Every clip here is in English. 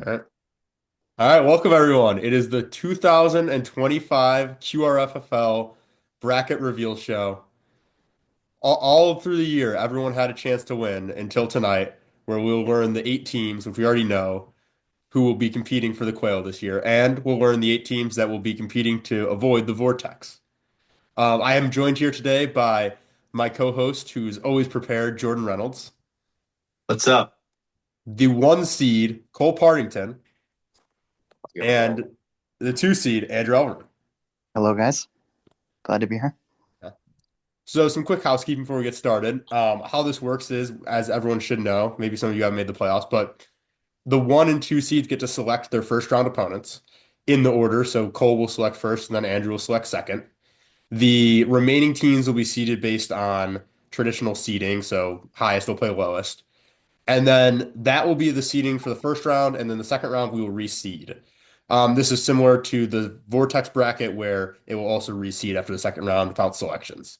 All right. All right, welcome everyone. It is the 2025 QRFFL bracket reveal show. All through the year, everyone had a chance to win until tonight, where we'll learn the 8 teams, which we already know, who will be competing for the Quail this year, and we'll learn the 8 teams that will be competing to avoid the Vortex. I am joined here today by my co-host, who's always prepared, Jordan Reynolds, What's up? the 1 seed, Cole Partington, Let's go. and the 2 seed, Andrew Elverman. Hello, guys. Glad to be here. So some quick housekeeping before we get started. How this works is, as everyone should know, maybe some of you haven't made the playoffs, but the 1 and 2 seeds get to select their first round opponents in the order. So Cole will select first, and then Andrew will select second. The remaining teams will be seeded based on traditional seeding, so highest will play lowest. And then that will be the seeding for the first round, and then the second round we will reseed. This is similar to the Vortex bracket where it will also reseed after the second round without selections.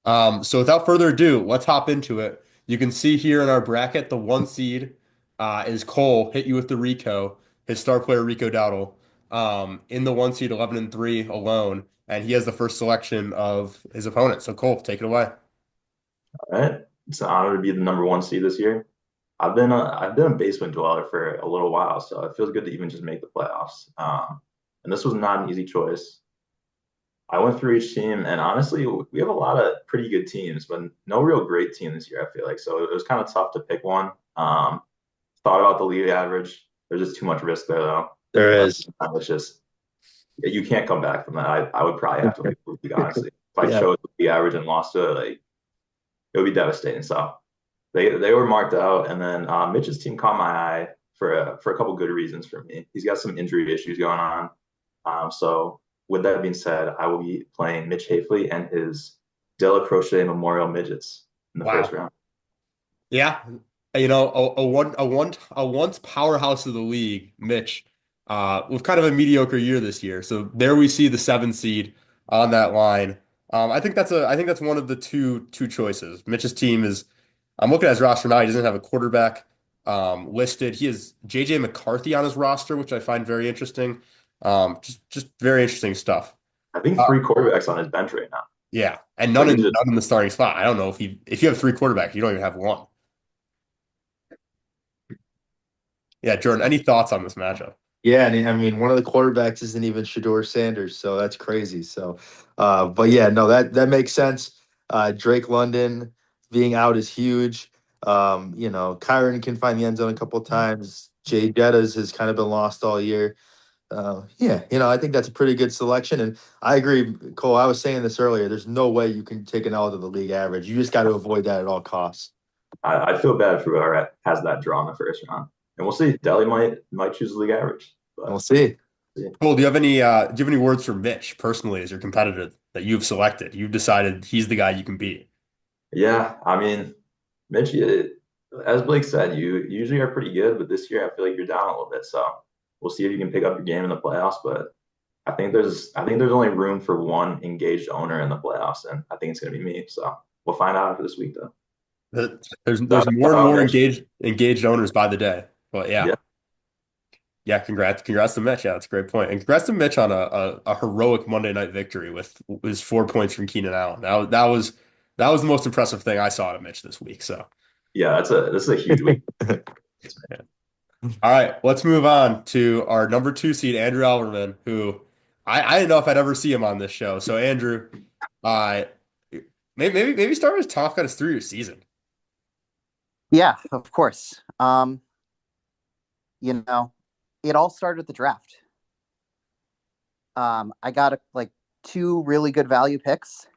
So without further ado, let's hop into it. You can see here in our bracket, the 1 seed is Cole, hit you with the Rico, his star player Rico Dowdle, in the 1 seed 11-3 alone, and he has the first selection of his opponent. So Cole, take it away. All right. It's an honor to be the number one seed this year. I've been a basement dweller for a little while, so it feels good to even just make the playoffs. And this was not an easy choice. I went through each team, and honestly, we have a lot of pretty good teams, but no real great team this year, I feel like. So it was kind of tough to pick one. Thought about the league average. There's just too much risk there, though. There is. It's just you can't come back from that. I would probably have to leave the league, honestly. If I Yeah. chose the average and lost to it, like it would be devastating. So they were marked out, and then Mitch's team caught my eye for a couple good reasons for me. He's got some injury issues going on. So with that being said, I will be playing Mitch Hafley and his Della Crochet Memorial Midgets in the first Wow. round. Yeah, a once powerhouse of the league, Mitch, with kind of a mediocre year this year. So there we see the 7 seed on that line. I think that's one of the two choices. Mitch's team is. I'm looking at his roster now. He doesn't have a quarterback listed. He has JJ McCarthy on his roster, which I find very interesting. Just very interesting stuff. I think Uh, 3 quarterbacks on his bench right now. yeah, and Like he's just none in the starting spot. I don't know if you have 3 quarterbacks, you don't even have one. Yeah, Jordan, any thoughts on this matchup? Yeah, and I mean, one of the quarterbacks isn't even Shador Sanders, so that's crazy. So, but yeah, no, that makes sense. Drake London being out is huge. Kyron can find the end zone a couple times. Jay Jettas has kind of been lost all year. Yeah, I think that's a pretty good selection, and I agree, Cole. I was saying this earlier. There's no way you can take an L to the league average. You just got to avoid that at all costs. I feel bad for whoever has that draw in the first round, and we'll see. Delhi might choose the league average, And we'll but see. yeah. Cool. Do you have any words for Mitch personally as your competitor that you've selected? You've decided he's the guy you can beat. Yeah, I mean, Mitch, as Blake said, you usually are pretty good, but this year I feel like you're down a little bit. So we'll see if you can pick up your game in the playoffs. But I think there's only room for one engaged owner in the playoffs, and I think it's gonna be me. So we'll find out after this week, though. There's more Shout and out, more Mitch. engaged owners by the day. But yeah, Yeah, yeah. Congrats to Mitch. Yeah, that's a great point. And congrats to Mitch on a heroic Monday night victory with his 4 points from Keenan Allen. That was the most impressive thing I saw to Mitch this week. So yeah, this is a huge week. yeah. All right, let's move on to our number 2 seed, Andrew Alverman, who I didn't know if I'd ever see him on this show. So Andrew, uh, maybe start with talking us through your season. Yeah, of course. You know, it all started at the draft. I got like 2 really good value picks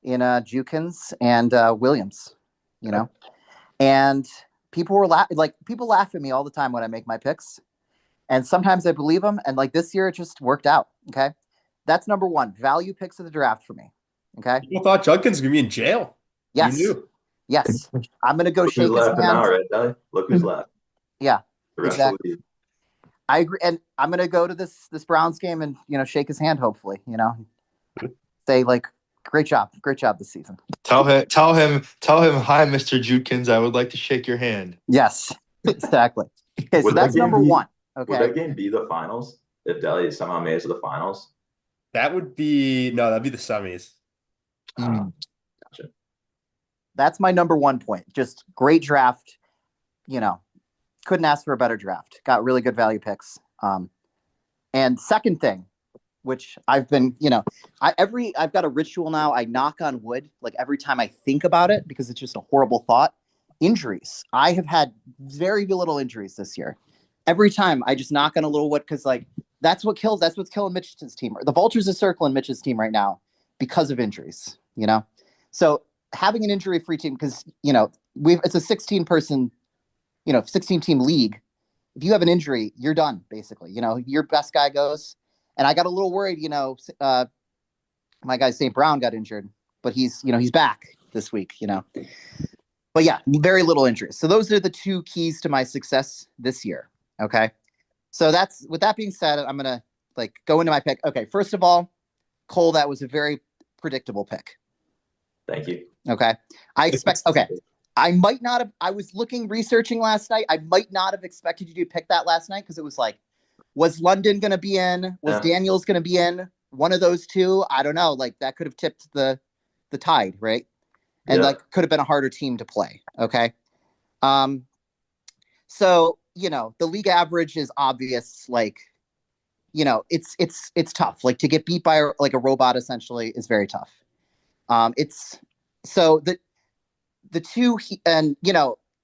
in Jukins and Williams, you know, and people laugh at me all the time when I make my picks, and sometimes I believe them. And like this year, it just worked out. Okay, that's number one value picks of the draft for me. Okay, People thought Judkins was gonna be in jail. You yes, knew. yes, I'm gonna go Look who's shake his laughing hand. now, right, Delhi? Look who's laughing. Yeah, The rest of exactly. the league. I agree, and I'm gonna go to this Browns game and shake his hand. Hopefully, say like, great job this season. Tell him, hi, Mr. Judkins. I would like to shake your hand. Yes, exactly. Okay, so Would that that's game number be one. Would Okay. that game be the finals if Delhi somehow made it to the finals? That'd be the semis. Uh, Gotcha. That's my number one point. Just great draft. You know, couldn't ask for a better draft. Got really good value picks. And second thing, which I've been, I've got a ritual now. I knock on wood like every time I think about it because it's just a horrible thought. Injuries. I have had very little injuries this year. Every time I just knock on a little wood because like that's what's killing Mitch's team. The Vultures are circling Mitch's team right now because of injuries. So having an injury-free team because it's a 16-person, 16-team league. If you have an injury, you're done basically. Your best guy goes. And I got a little worried, my guy St. Brown got injured, but he's back this week, But yeah, very little injuries. So those are the two keys to my success this year. Okay. So with that being said, I'm going to go into my pick. Okay. First of all, Cole, that was a very predictable pick. Thank you. Okay. I might not have, I was researching last night. I might not have expected you to pick that last night because it was like, was London going to be in? Was Daniels going to be in? One of those two? I don't know. That could have tipped the tide, right? And could have been a harder team to play. Okay. So, the league average is obvious. It's tough. To get beat by a robot essentially is very tough. So the two, and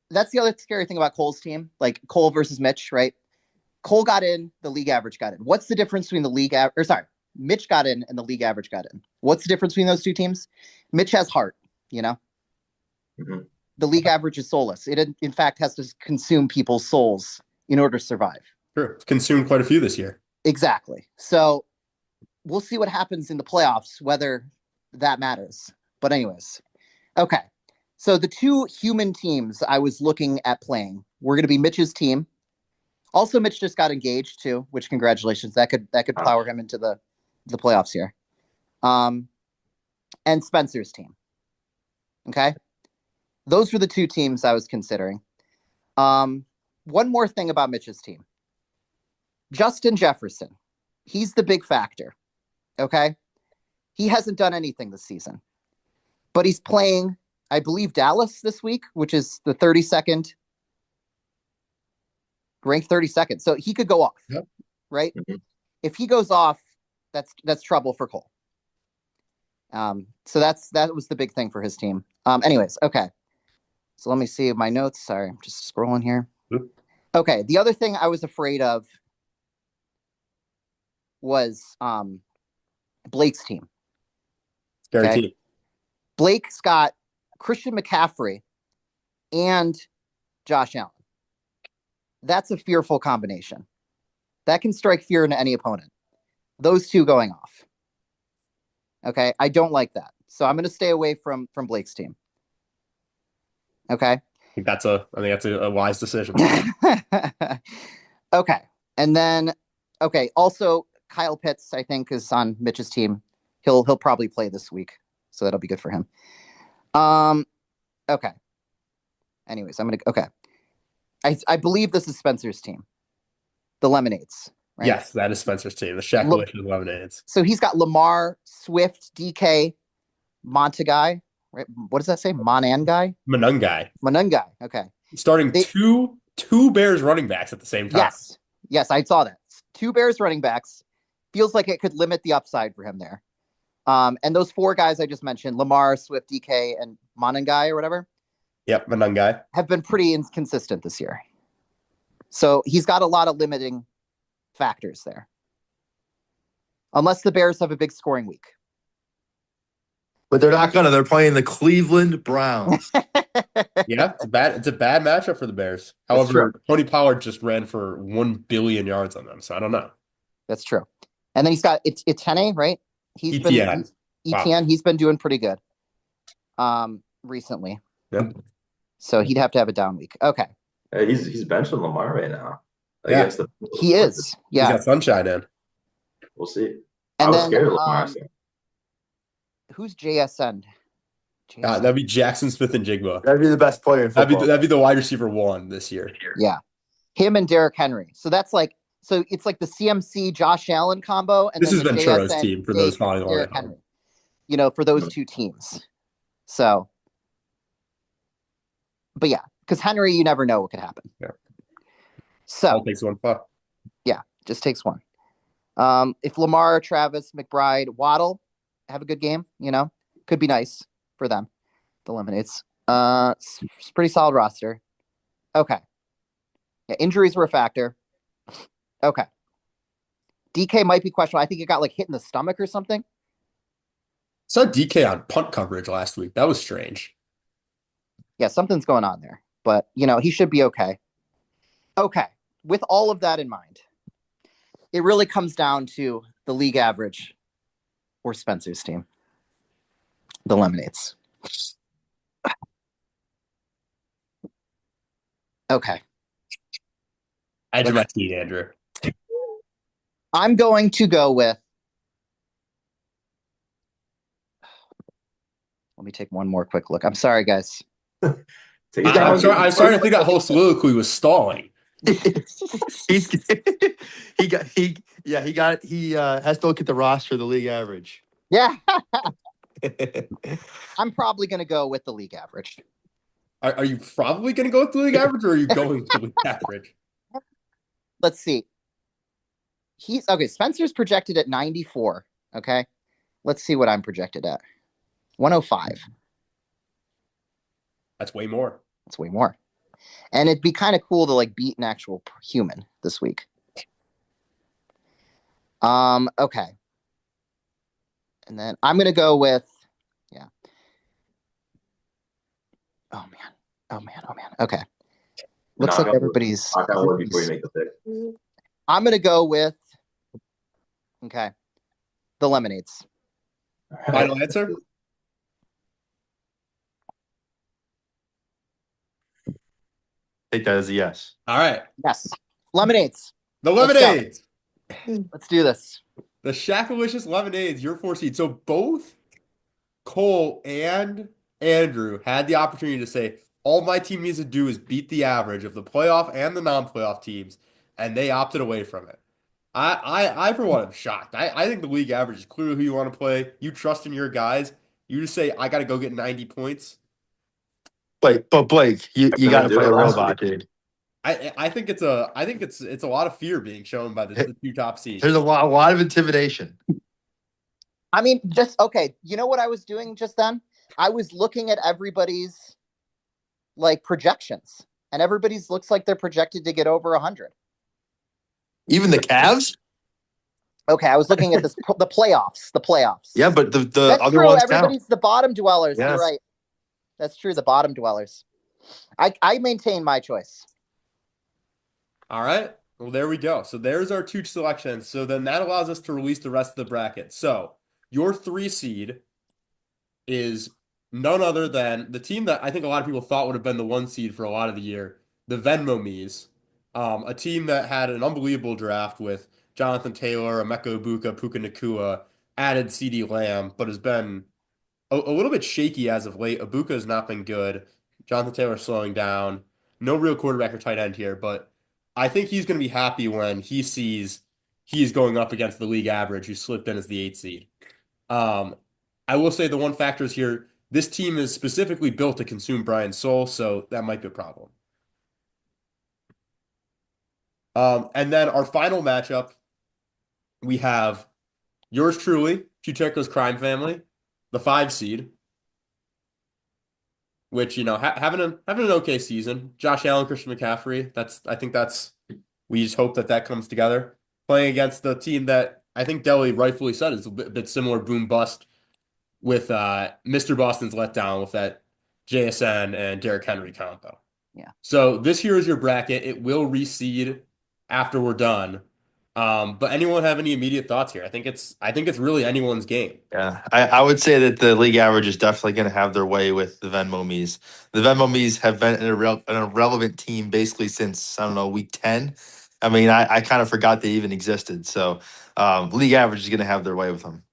that's the other scary thing about Cole's team, Cole versus Mitch, right? Cole got in, the league average got in. What's the difference between the league average? Mitch got in and the league average got in. What's the difference between those two teams? Mitch has heart, Mm-hmm. The league average is soulless. It, in fact, has to consume people's souls in order to survive. Sure. It's consumed quite a few this year. Exactly. So we'll see what happens in the playoffs, whether that matters. But anyways, okay. So the two human teams I was looking at playing were going to be Mitch's team. Also, Mitch just got engaged too, which congratulations. That could power him into the playoffs here. And Spencer's team. Okay. Those were the two teams I was considering. One more thing about Mitch's team. Justin Jefferson. He's the big factor. Okay. He hasn't done anything this season, but he's playing, I believe, Dallas this week, which is the 32nd. Ranked 32nd. So he could go off, right? Mm-hmm. If he goes off, that's trouble for Cole. So that was the big thing for his team. Anyways, okay. So let me see my notes. Sorry, I'm just scrolling here. Okay. The other thing I was afraid of was Blake's team. Scary team. Blake's got Christian McCaffrey and Josh Allen. That's a fearful combination. That can strike fear into any opponent. Those two going off. Okay, I don't like that. So I'm going to stay away from Blake's team. Okay. I think that's a wise decision. Okay. And then also Kyle Pitts, I think, is on Mitch's team. He'll probably play this week. So that'll be good for him. Okay. Anyways, okay. I believe this is Spencer's team. The Lemonades, right? Yes, that is Spencer's team. The Shakalicious Lemonades. So he's got Lamar, Swift, DK, Montaguy, right? What does that say? Monangai? Monangai. Okay. Starting two Bears running backs at the same time. Yes, I saw that. Two Bears running backs. Feels like it could limit the upside for him there. And those four guys I just mentioned, Lamar, Swift, DK, and Monangai or whatever. Yep, Monangai. Have been pretty inconsistent this year. So he's got a lot of limiting factors there. Unless the Bears have a big scoring week. But they're not gonna. They're playing the Cleveland Browns. Yeah, it's a bad matchup for the Bears. However, Tony Pollard just ran for 1 billion yards on them, so I don't know. That's true. And then he's got Etienne, right? ETN. Wow. He's been doing pretty good recently. Yep. So he'd have to have a down week. Okay. He's benching Lamar right now. Yeah. He is. Yeah. He's got sunshine in. We'll see. And I was then, scared of Lamar. Who's JSN? That'd be Jackson Smith and Jigba. That'd be the best player in football. That'd be the wide receiver 1 this year. Yeah. Him and Derrick Henry. So that's like So it's like the CMC Josh Allen combo, and This then is the Ventura's JSN team for those following along Derrick at home. Henry. For those two teams. So, but yeah, because Henry, you never know what could happen. Yeah. So All takes one puck. Yeah, just takes one. If Lamar, Travis, McBride, Waddle have a good game, could be nice for them. The Lemonades. It's pretty solid roster. Okay. Yeah, injuries were a factor. Okay. DK might be questionable. I think it got like hit in the stomach or something. Saw DK on punt coverage last week. That was strange. Yeah, something's going on there. But, he should be okay. Okay. With all of that in mind, it really comes down to the league average or Spencer's team, the Lemonades. Okay. Edge of my seat, Andrew. I'm going to go with. Let me take one more quick look. I'm sorry, guys. Take your I'm time. starting to think that whole soliloquy was stalling. He's he has to look at the roster of the league average. Yeah. I'm probably going to go with the league average. Are you probably going to go with the league average, or are you going with the league average? Let's see. He's okay. Spencer's projected at 94. Okay. Let's see what I'm projected at. 105. That's way more. That's way more. And it'd be kind of cool to like beat an actual human this week. Okay. And then I'm gonna go with Oh man. Okay. Looks like everybody's before you make the pick. I'm gonna go with the Lemonades. Final answer? Take that as a yes. All right. Yes. Lemonades. The Lemonades. Let's do this. The Shackalicious Lemonades, your 4 seed. So both Cole and Andrew had the opportunity to say, all my team needs to do is beat the average of the playoff and the non-playoff teams, and they opted away from it. I for one, am shocked. I think the league average is clearly who you want to play. You trust in your guys. You just say, I got to go get 90 points. But Blake, you got to play a robot, dude. I think it's a lot of fear being shown by the two top seeds. There's a lot of intimidation. I mean, just okay. You know what I was doing just then? I was looking at everybody's like projections, and everybody's looks like they're projected to get over 100. Even the Cavs? Okay, I was looking at the playoffs. The playoffs. Yeah, but the That's other true. ones Everybody's count. the bottom dwellers. Yes. You're right. That's true. The bottom dwellers. I maintain my choice. All right. Well, there we go. So there's our 2 selections. So then that allows us to release the rest of the bracket. So your 3 seed is none other than the team that I think a lot of people thought would have been the 1 seed for a lot of the year, the Venmo Me's, a team that had an unbelievable draft with Jonathan Taylor, Emeka Ibuka, Puka Nacua, added CeeDee Lamb, but has been a little bit shaky as of late. Ibuka has not been good. Jonathan Taylor slowing down. No real quarterback or tight end here, but I think he's going to be happy when he sees he's going up against the league average, who slipped in as the 8th seed. I will say the one factor is here, this team is specifically built to consume Brian's soul, so that might be a problem. And then our final matchup, we have yours truly, Chucheko's Crime Family, the 5 seed, which, having an okay season. Josh Allen, Christian McCaffrey, we just hope that comes together. Playing against the team that I think Deli rightfully said is a bit similar boom bust with Mr. Boston's letdown with that JSN and Derrick Henry combo. Yeah. So this here is your bracket. It will reseed after we're done. But anyone have any immediate thoughts here? I think it's really anyone's game. Yeah, I would say that the league average is definitely going to have their way with the Venmo Me's. The Venmo Me's have been an irrelevant team basically since, I don't know, week 10. I mean, I kind of forgot they even existed. So league average is going to have their way with them.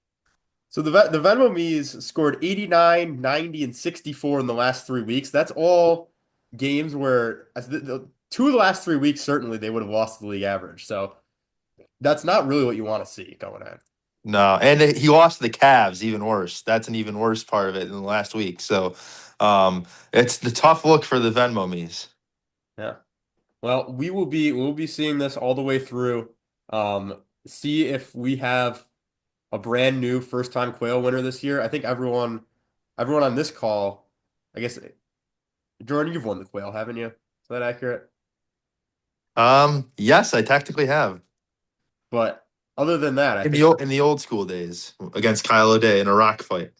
So the Venmo Me's scored 89, 90, and 64 in the last 3 weeks. That's all games where 2 of the last 3 weeks, certainly they would have lost the league average. So that's not really what you want to see going in. No, and he lost to the Cavs, even worse. That's an even worse part of it in the last week. So, it's the tough look for the Venmo me's. Yeah. Well, we'll be seeing this all the way through. See if we have a brand new first time quail winner this year. I think everyone on this call, I guess Jordan, you've won the quail, haven't you? Is that accurate? Yes, I technically have But other than that, I in think the old school days against Kyle O'Day in a rock fight.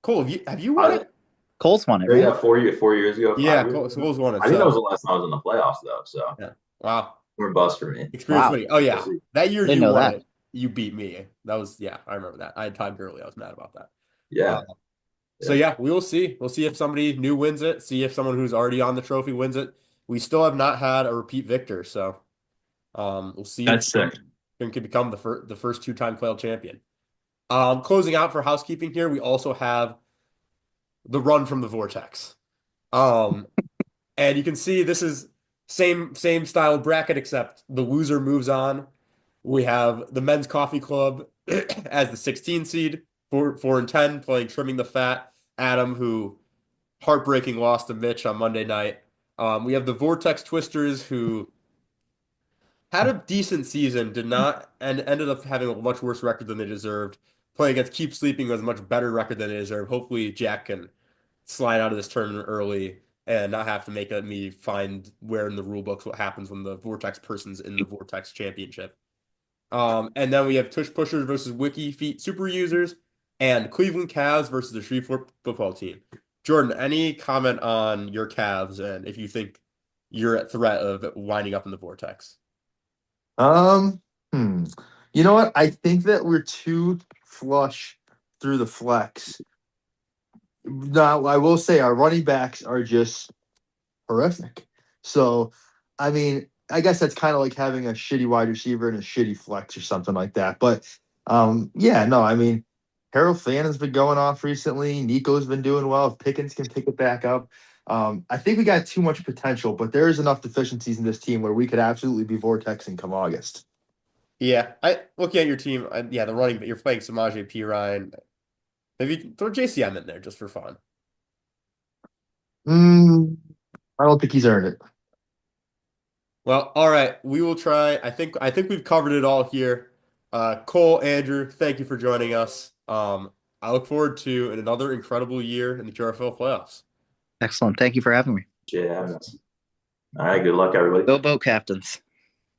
Cole, have you won I, it? Cole's won it, yeah, right? 4 years ago, Yeah, 5 years ago. Cole's won it. I think that was So the last time I was in the playoffs, though. So yeah. Wow. we're a bust for me. Experience Wow. winning. Oh We'll yeah. see. That year Didn't you know won that. it. You beat me. That was yeah, I remember that. I had timed early. I was mad about that. Yeah, Uh, so yeah. yeah, we will see. We'll see if somebody new wins it. See if someone who's already on the trophy wins it. We still have not had a repeat victor, so we'll see if That's sick. can become the first two-time quail champion. Closing out for housekeeping here, we also have the run from the vortex. Um, and you can see this is same style bracket, except the loser moves on. We have the men's coffee club as the 16 seed, 4 and 10, playing trimming the fat. Adam, who heartbreaking loss to Mitch on Monday night. We have the Vortex Twisters, who had a decent season, did not, and ended up having a much worse record than they deserved. Playing against Keep Sleeping was a much better record than they deserve. Hopefully, Jack can slide out of this tournament early and not have to make me find where in the rule books what happens when the Vortex person's in the Vortex Championship. And then we have Tush Pushers versus Wiki Feet Super Users and Cleveland Cavs versus the Shreveport football team. Jordan, any comment on your Cavs and if you think you're at threat of winding up in the Vortex? Um, hmm. You know what? I think that we're too flush through the flex. Now, I will say our running backs are just horrific. So, I mean, I guess that's kind of like having a shitty wide receiver and a shitty flex or something like that. But yeah, no, I mean, Harold Fannon's been going off recently. Nico's been doing well. If Pickens can pick it back up. I think we got too much potential, but there is enough deficiencies in this team where we could absolutely be vortexing come August. Yeah, I looking at your team, yeah, the running, but you're playing Samaje P. Ryan. Maybe throw JCM in there just for fun. I don't think he's earned it. Well, all right, we will try. I think we've covered it all here. Cole, Andrew, thank you for joining us. I look forward to another incredible year in the QRFL playoffs. Excellent. Thank you for having me. Yeah. All right. Good luck, everybody. Go Boat Captains.